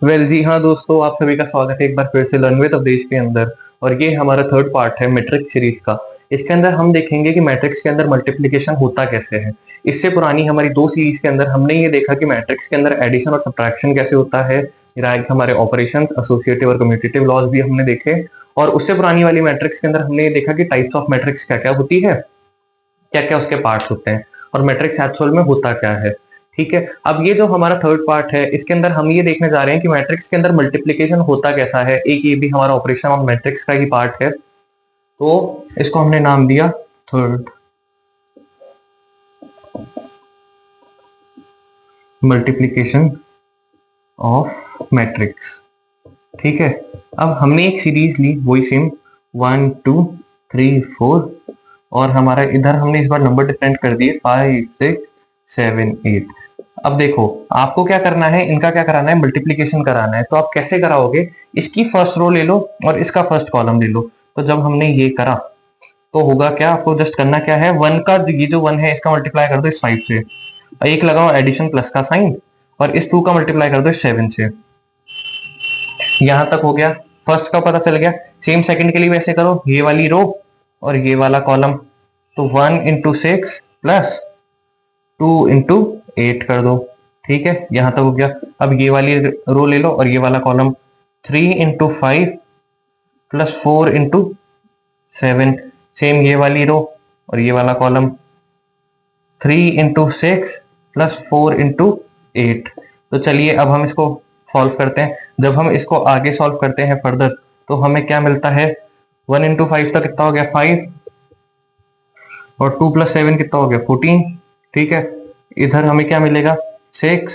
Well जी हाँ दोस्तों, आप सभी का स्वागत है एक बार फिर से लर्न विद अवधेश के अंदर। और ये हमारा थर्ड पार्ट है मैट्रिक्स सीरीज का। इसके अंदर हम देखेंगे कि मैट्रिक्स के अंदर मल्टीप्लिकेशन होता कैसे है। इससे पुरानी हमारी दो सीरीज के अंदर हमने ये देखा कि मैट्रिक्स के अंदर एडिशन और सब्ट्रैक्शन कैसे होता है। हमारे ऑपरेशन, एसोसिएटिव और कम्यूटेटिव लॉज भी हमने देखे। और उससे पुरानी वाली मैट्रिक्स के अंदर हमने ये देखा कि टाइप्स ऑफ मैट्रिक्स क्या क्या होती है, क्या क्या उसके पार्ट्स होते हैं, और मैट्रिक्स एक्चुअल में होता क्या है। ठीक है, अब ये जो हमारा थर्ड पार्ट है इसके अंदर हम ये देखने जा रहे हैं कि मैट्रिक्स के अंदर मल्टीप्लिकेशन होता कैसा है। एक ये भी हमारा ऑपरेशन ऑफ मैट्रिक्स का ही पार्ट है, तो इसको हमने नाम दिया थर्ड मल्टीप्लिकेशन ऑफ मैट्रिक्स। ठीक है, अब हमने एक सीरीज ली वही सेम 1 2 3 4, और हमारा इधर हमने इस बार नंबर डिफरेंट कर दिए 5 6 7 8। अब देखो आपको क्या करना है, इनका क्या कराना है, मल्टीप्लिकेशन कराना है। तो आप कैसे कराओगे, इसकी फर्स्ट रो ले लो और इसका फर्स्ट कॉलम ले लो। तो जब हमने ये करा तो होगा क्या, आपको जस्ट करना क्या है, वन का ये जो वन है इसका मल्टीप्लाई कर दो इस 5 से, एक लगाओ एडिशन प्लस का साइन, और इस 2 का मल्टीप्लाई कर दो इस 7 से। यहां तक हो गया, फर्स्ट का पता चल गया। सेम सेकंड के लिए वैसे करो, ये वाली रो और ये वाला कॉलम, तो 1 इंटू 6 प्लस 2 इंटू 8 कर दो। ठीक है, यहां तक हो गया। अब ये वाली रो ले लो और ये वाला column, 3 into 5 plus 4 into 7। Same ये वाली रो और ये वाला कॉलम, 3 इंटू 6 प्लस 4 इंटू 8। तो चलिए अब हम इसको सॉल्व करते हैं। जब हम इसको आगे सॉल्व करते हैं फर्दर, तो हमें क्या मिलता है, 1 इंटू 5 का कितना हो गया 5, और 2 प्लस 7 कितना हो गया 14। ठीक है, इधर हमें क्या मिलेगा 6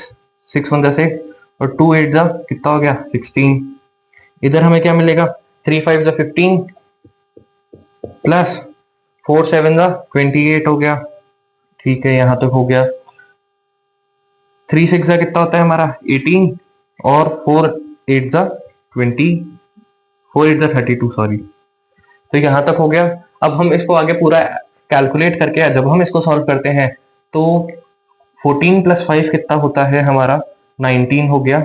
6 1 6, और 2 8 जा कितना हो गया 16। इधर हमें क्या मिलेगा 3 5 जा 15 प्लस 4 7 जा 28 हो गया। ठीक है, यहां तक हो गया। 3 6 जा कितना होता है हमारा 18, और 4 8 जा 20, 4 8 जा 32 सॉरी। तो यहां तक हो गया। अब हम इसको आगे पूरा कैलकुलेट करके जब हम इसको सॉल्व करते हैं तो 14 प्लस 5 कितना होता है हमारा 19 हो गया।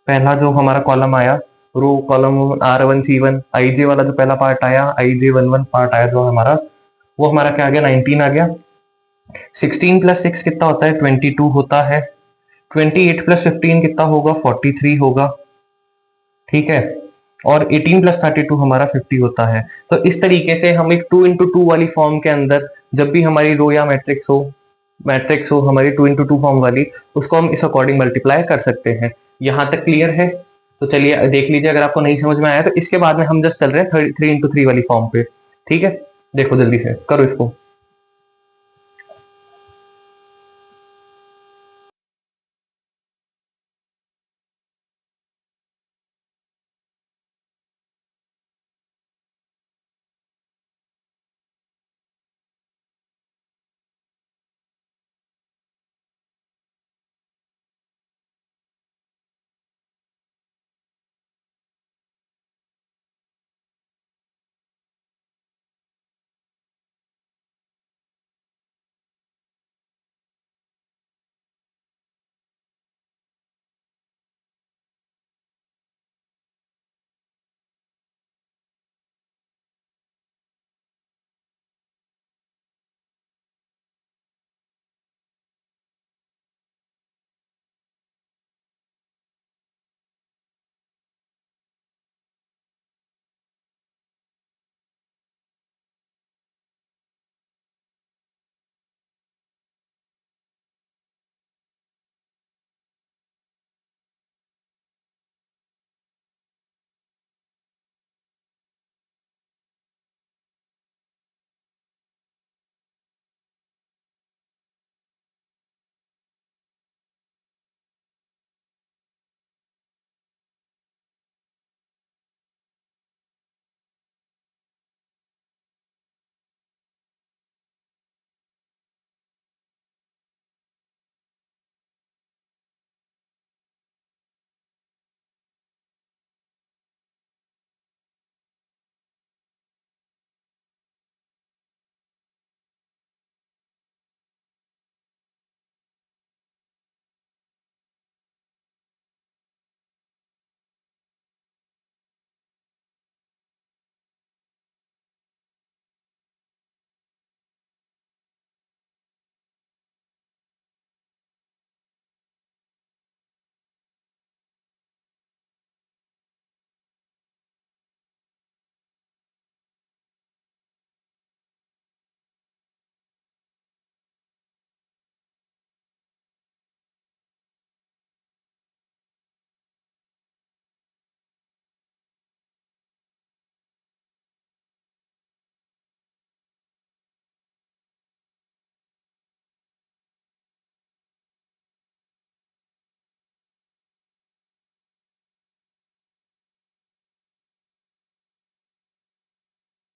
पहला जो हमारा कॉलम आया, row column R1 C1 IJ वाला जो पहला पार्ट आया, IJ11 पार्ट आया जो हमारा, वो हमारा क्या आ गया 19 आ गया। 16 प्लस 6 कितना होता है 22 होता है। 28 प्लस 15 कितना होगा 43 होगा। ठीक है, और 18 प्लस 32 हमारा 50 होता है। तो इस तरीके से हम एक 2 इंटू 2 वाली फॉर्म के अंदर जब भी हमारी रो या मैट्रिक्स हो हमारी 2 इंटू 2 फॉर्म वाली, उसको हम इस अकॉर्डिंग मल्टीप्लाई कर सकते हैं। यहां तक क्लियर है? तो चलिए देख लीजिए, अगर आपको नहीं समझ में आया तो इसके बाद में हम जस्ट चल रहे हैं 3 इंटू 3 वाली फॉर्म पे। ठीक है, देखो जल्दी से करो इसको।